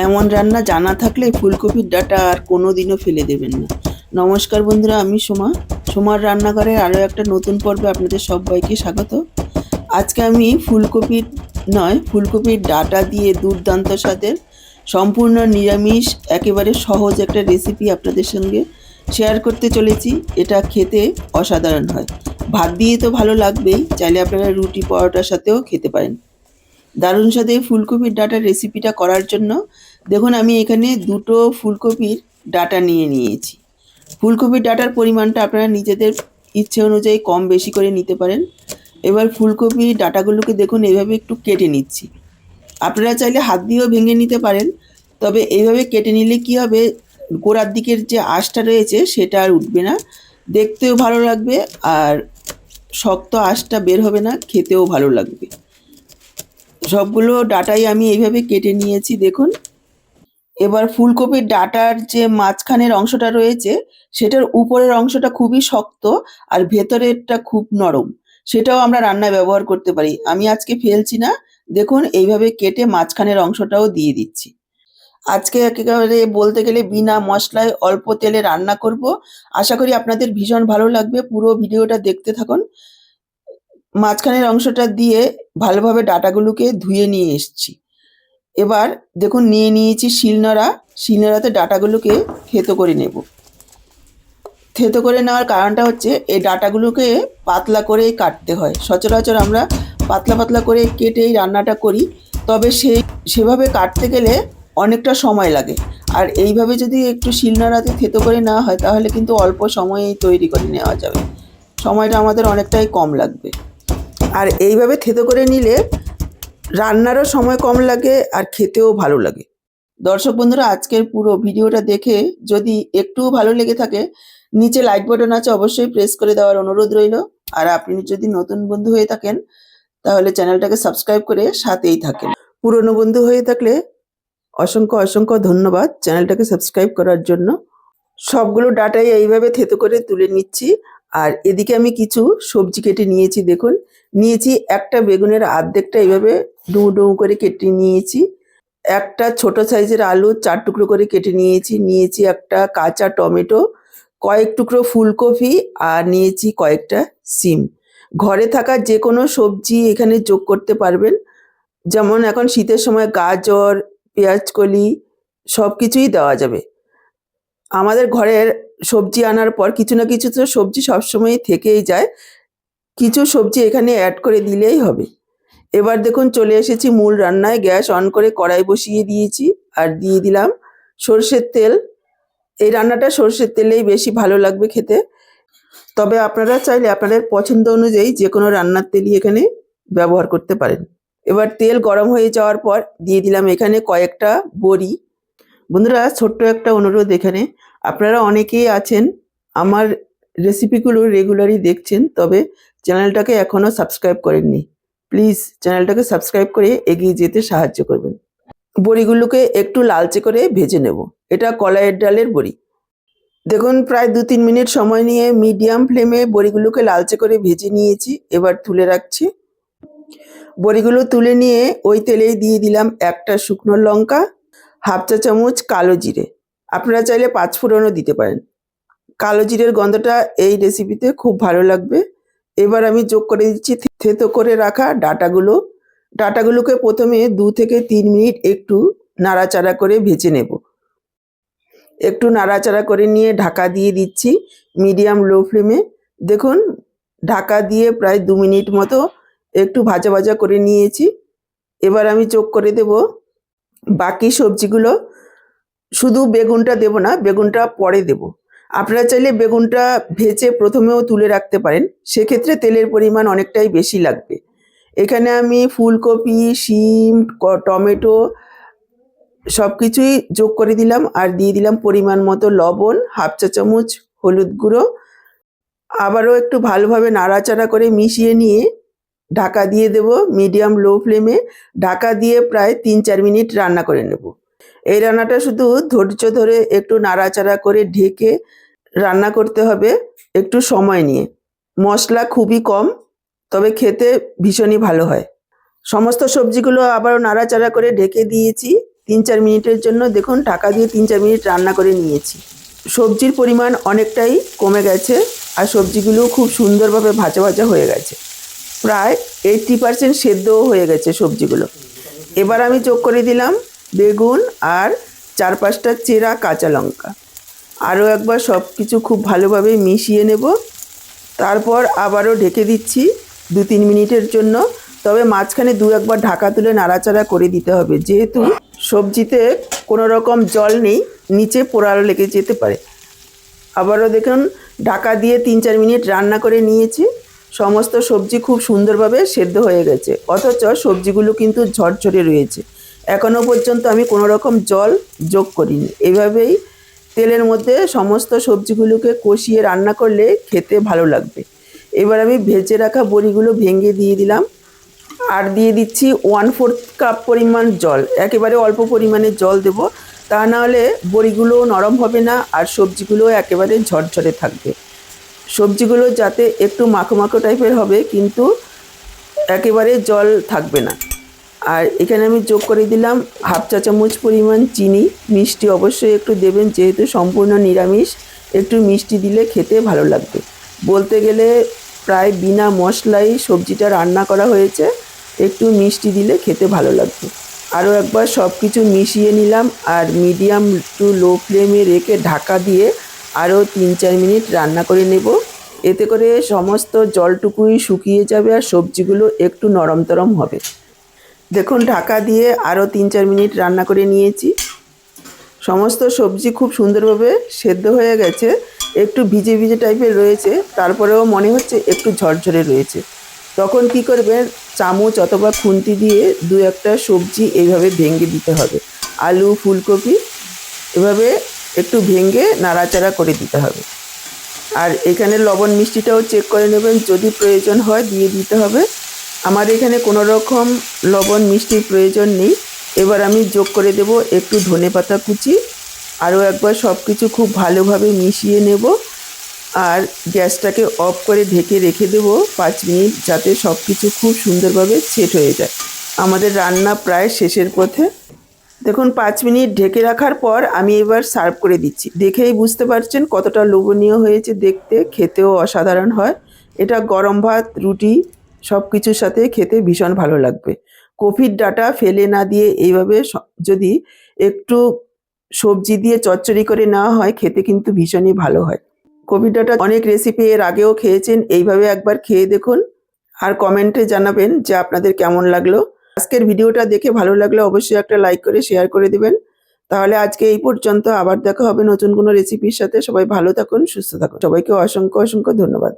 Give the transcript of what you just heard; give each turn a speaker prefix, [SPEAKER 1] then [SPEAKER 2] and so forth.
[SPEAKER 1] এমন রান্না জানা থাকলে ফুলকপির ডাঁটা আর কোনো দিনও ফেলে দেবেন না। নমস্কার বন্ধুরা, আমি সোমার রান্নাঘরে আরও একটা নতুন পর্বে আপনাদের সবাইকে স্বাগত। আজকে আমি ফুলকপির ডাঁটা দিয়ে দুর্দান্ত স্বাদের সম্পূর্ণ নিরামিষ একেবারে সহজ একটা রেসিপি আপনাদের সঙ্গে শেয়ার করতে চলেছি। এটা খেতে অসাধারণ হয়, ভাত দিয়ে তো ভালো লাগবেই, চাইলে আপনারা রুটি পরোটার সাথেও খেতে পারেন। দারুণ স্বাদে ফুলকপির ডাঁটার রেসিপিটা করার জন্য দেখুন আমি এখানে দুটো ফুলকপির ডাঁটা নিয়ে নিয়েছি। ফুলকপির ডাঁটার পরিমাণটা আপনারা নিজেদের ইচ্ছে অনুযায়ী কম বেশি করে নিতে পারেন। এবার ফুলকপির ডাঁটাগুলোকে দেখুন এইভাবে একটু কেটে নিচ্ছি। আপনারা চাইলে হাত দিয়েও ভেঙে নিতে পারেন, তবে এইভাবে কেটে নিলে কি হবে, গোড়ার দিকের যে আঁশটা রয়েছে সেটা আর উঠবে না, দেখতেও ভালো লাগবে আর শক্ত আঁশটা বের হবে না, খেতেও ভালো লাগবে। সবগুলো ডাঁটাই আমি এইভাবে কেটে নিয়েছি দেখুন। এবার ফুলকপির ডাঁটার যে মাঝখানের অংশটা রয়েছে সেটার উপরের অংশটা খুবই শক্ত আর ভেতরেরটা খুব নরম, সেটাও আমরা রান্নায় ব্যবহার করতে পারি। আমি আজকে ফেলছি না, দেখুন এইভাবে কেটে মাঝখানের অংশটাও দিয়ে দিচ্ছি। আজকে একেবারে বলতে গেলে বিনা মশলায় অল্প তেলে রান্না করব। আশা করি আপনাদের ভীষণ ভালো লাগবে, পুরো ভিডিওটা দেখতে থাকুন। মাঝখানের অংশটা দিয়ে ভালোভাবে ডাঁটাগুলোকে ধুয়ে নিয়ে এসেছি। এবার দেখুন নিয়ে নিয়েছি শিলনোড়াতে ডাঁটাগুলোকে থেতো করে নেব। থেতো করে নেওয়ার কারণটা হচ্ছে এই ডাঁটাগুলোকে পাতলা করেই কাটতে হয়। সচরাচর আমরা পাতলা পাতলা করে কেটেই রান্নাটা করি, তবে সেভাবে কাটতে গেলে অনেকটা সময় লাগে। আর এইভাবে যদি একটু শিলনোড়াতে থেতো করে নেওয়া হয় তাহলে কিন্তু অল্প সময়েই তৈরি করে নেওয়া যাবে, সময়টা আমাদের অনেকটাই কম লাগবে। আর এইভাবে থেতো করে নিলে রান্নারও সময় কম লাগে আর খেতেও ভালো লাগে। দর্শক বন্ধুরা, আজকের পুরো ভিডিওটা দেখে যদি একটু ভালো লেগে থাকে, নিচে লাইক বাটন আছে, অবশ্যই প্রেস করে দেওয়ার অনুরোধ রইল। আর আপনি যদি নতুন বন্ধু হয়ে থাকেন তাহলে চ্যানেলটাকে সাবস্ক্রাইব করে সাথেই থাকেন। পুরনো বন্ধু হয়ে থাকলে অসংখ্য অসংখ্য ধন্যবাদ চ্যানেলটাকে সাবস্ক্রাইব করার জন্য। সবগুলো ডাটাই এইভাবে থেতো করে তুলে নিচ্ছি। আর এদিকে আমি কিছু সবজি কেটে নিয়েছি দেখুন। নিয়েছি একটা বেগুনের অর্ধেকটা এইভাবে ডুমো ডুমো করে কেটে নিয়েছি। একটা ছোট সাইজের আলু 4 টুকরো করে কেটে নিয়েছি একটা কাঁচা টমেটো, কয়েক টুকরো ফুলকপি আর নিয়েছি কয়েকটা সিম। ঘরে থাকা যে কোনো সবজি এখানে যোগ করতে পারবেন, যেমন এখন শীতের সময় গাজর, পেঁয়াজকলি সব কিছুই দেওয়া যাবে। আমাদের ঘরের সবজি আনার পর কিছু না কিছু তো সবজি সবসময় থেকেই যায়, কিছু সবজি এখানে অ্যাড করে দিলেই হবে। এবার দেখুন চলে এসেছি মূল রান্নায়। গ্যাস অন করে কড়াই বসিয়ে দিয়েছি আর দিয়ে দিলাম সর্ষের তেল। এই রান্নাটা সর্ষের তেলেই বেশি ভালো লাগবে খেতে, তবে আপনারা চাইলে আপনাদের পছন্দ অনুযায়ী যে কোনো রান্নার তেলই এখানে ব্যবহার করতে পারেন। এবার তেল গরম হয়ে যাওয়ার পর দিয়ে দিলাম এখানে কয়েকটা বড়ি। বন্ধুরা, ছোট্ট একটা অনুরোধ, এখানে আপনারা অনেকেই আছেন আমার রেসিপিগুলো রেগুলারই দেখছেন, তবে চ্যানেলটাকে এখনও সাবস্ক্রাইব করেননি। প্লিজ চ্যানেলটাকে সাবস্ক্রাইব করে এগিয়ে যেতে সাহায্য করবেন। বড়িগুলোকে একটু লালচে করে ভেজে নেব। এটা কলাইয়ের ডালের বড়ি। দেখুন প্রায় 2-3 মিনিট সময় নিয়ে মিডিয়াম ফ্লেমে বড়িগুলোকে লালচে করে ভেজে নিয়েছি। এবার তুলে রাখছি। বড়িগুলো তুলে নিয়ে ওই তেলেই দিয়ে দিলাম একটা শুকনো লঙ্কা, হাফ চা চামচ কালো জিরে। আপনারা চাইলে 5 ফোড়নও দিতে পারেন। কালো জিরের গন্ধটা এই রেসিপিতে খুব ভালো লাগবে। এবার আমি যোগ করে দিচ্ছি থেতো করে রাখা ডাঁটাগুলোকে প্রথমে 2 থেকে 3 মিনিট একটু নাড়াচাড়া করে ভেজে নেব। একটু নাড়াচাড়া করে নিয়ে ঢাকা দিয়ে দিচ্ছি মিডিয়াম লো ফ্লেমে। দেখুন ঢাকা দিয়ে প্রায় 2 মিনিট মতো একটু ভাজা ভাজা করে নিয়েছি। এবার আমি যোগ করে দেব বাকি সবজিগুলো। শুধু বেগুনটা দেব না, বেগুনটা পরে দেব। আপনারা চাইলে বেগুনটা ভেজে প্রথমেও তুলে রাখতে পারেন, সেক্ষেত্রে তেলের পরিমাণ অনেকটাই বেশি লাগবে। এখানে আমি ফুলকপি, শিম, টমেটো সব কিছুই যোগ করে দিলাম আর দিয়ে দিলাম পরিমাণ মতো লবণ, হাফ চা চামচ হলুদ গুঁড়ো। আবারও একটু ভালোভাবে নাড়াচাড়া করে মিশিয়ে নিয়ে ঢাকা দিয়ে দেব মিডিয়াম লো ফ্লেমে। ঢাকা দিয়ে প্রায় 3-4 মিনিট রান্না করে নেব। এই রান্নাটা শুধু ধৈর্য ধরে একটু নাড়াচাড়া করে ঢেকে রান্না করতে হবে, একটু সময় নিয়ে। মশলা খুবই কম, তবে খেতে ভীষণই ভালো হয়। সমস্ত সবজিগুলো আবারও নাড়াচাড়া করে ঢেকে দিয়েছি। 3-4 মিনিটের জন্য দেখুন ঢাকা দিয়ে 3-4 মিনিট রান্না করে নিয়েছি। সবজির পরিমাণ অনেকটাই কমে গেছে আর সবজিগুলো খুব সুন্দরভাবে ভাজা ভাজা হয়ে গেছে, প্রায় 80% সেদ্ধও হয়ে গেছে সবজিগুলো। এবার আমি যোগ করে দিলাম বেগুন আর 4-5টা চেরা কাঁচা লঙ্কা। আরও একবার সব কিছু খুব ভালোভাবে মিশিয়ে নেব। তারপর আবারও ঢেকে দিচ্ছি 2-3 মিনিটের জন্য। তবে মাঝখানে 2-1 বার ঢাকা তুলে নাড়াচাড়া করে দিতে হবে, যেহেতু সবজিতে কোনো রকম জল নেই, নিচে পোড়া লেগে যেতে পারে। আবারও দেখুন ঢাকা দিয়ে 3-4 মিনিট রান্না করে নিয়েছি। সমস্ত সবজি খুব সুন্দরভাবে সেদ্ধ হয়ে গেছে, অথচ সবজিগুলো কিন্তু ঝরঝরে রয়েছে। এখনও পর্যন্ত আমি কোনো রকম জল যোগ করিনি। এভাবেই তেলের মধ্যে সমস্ত সবজিগুলোকে কষিয়ে রান্না করলে খেতে ভালো লাগবে। এবার আমি ভেজে রাখা বড়িগুলো ভেঙে দিয়ে দিলাম আর দিয়ে দিচ্ছি 1/4 কাপ পরিমাণ জল। একেবারে অল্প পরিমাণে জল দেব, তা নাহলে বড়িগুলো নরম হবে না আর সবজিগুলো একেবারে ঝরঝরে থাকবে। সবজিগুলো যাতে একটু মাখো মাখো টাইপের হবে, কিন্তু একেবারে জল থাকবে না। আর এখানে আমি যোগ করে দিলাম 1/2 চা চামচ পরিমাণ চিনি। মিষ্টি অবশ্যই একটু দেবেন, যেহেতু সম্পূর্ণ নিরামিষ, একটু মিষ্টি দিলে খেতে ভালো লাগবে। বলতে গেলে প্রায় বিনা মশলাই সবজিটা রান্না করা হয়েছে, একটু মিষ্টি দিলে খেতে ভালো লাগবে। আরও একবার সব কিছু মিশিয়ে নিলাম আর মিডিয়াম টু লো ফ্লেমে রেখে ঢাকা দিয়ে আরও 3-4 মিনিট রান্না করে নেব। এতে করে সমস্ত জলটুকুই শুকিয়ে যাবে আর সবজিগুলো একটু নরম তরম হবে। দেখুন ঢাকা দিয়ে আরও 3-4 মিনিট রান্না করে নিয়েছি। সমস্ত সবজি খুব সুন্দরভাবে সেদ্ধ হয়ে গেছে, একটু ভিজে ভিজে টাইপের রয়েছে, তারপরেও মনে হচ্ছে একটু ঝরঝরে রয়েছে। তখন কি করবেন, চামচ অথবা খুন্তি দিয়ে 2-1টা সবজি এইভাবে ভেঙে দিতে হবে। আলু, ফুলকপি এভাবে একটু ভেঙে নাড়াচাড়া করে দিতে হবে। আর এখানে লবণ মিষ্টিটাও চেক করে নেবেন, যদি প্রয়োজন হয় দিয়ে দিতে হবে। আমার এখানে কোনো রকম লবণ মিষ্টির প্রয়োজন নেই। এবার আমি যোগ করে দেব একটু ধনেপাতা কুচি। আরও একবার সব কিছু খুব ভালোভাবে মিশিয়ে নেব আর গ্যাসটাকে অফ করে ঢেকে রেখে দেব 5 মিনিট, যাতে সব কিছু খুব সুন্দরভাবে সেট হয়ে যায়। আমাদের রান্না প্রায় শেষের পথে। দেখুন 5 মিনিট ঢেকে রাখার পর আমি এবার সার্ভ করে দিচ্ছি। দেখেই বুঝতে পারছেন কতটা লোভনীয় হয়েছে দেখতে, খেতেও অসাধারণ হয়। এটা গরম ভাত, রুটি সব কিছুর সাথে খেতে ভীষণ ভালো লাগবে। কপির ডাঁটা ফেলে না দিয়ে এইভাবে যদি একটু সবজি দিয়ে চচ্চড়ি করে নেওয়া হয়, খেতে কিন্তু ভীষণই ভালো হয়। কপির ডাঁটা অনেক রেসিপি এর আগেও খেয়েছেন, এইভাবে একবার খেয়ে দেখুন আর কমেন্টে জানাবেন যে আপনাদের কেমন লাগলো। আজকের ভিডিওটা দেখে ভালো লাগলে অবশ্যই একটা লাইক করে শেয়ার করে দিবেন। তাহলে আজকে এই পর্যন্ত, আবার দেখা হবে নতুন কোনো রেসিপির সাথে। সবাই ভালো থাকুন, সুস্থ থাকুন। সবাইকে অসংখ্য অসংখ্য ধন্যবাদ।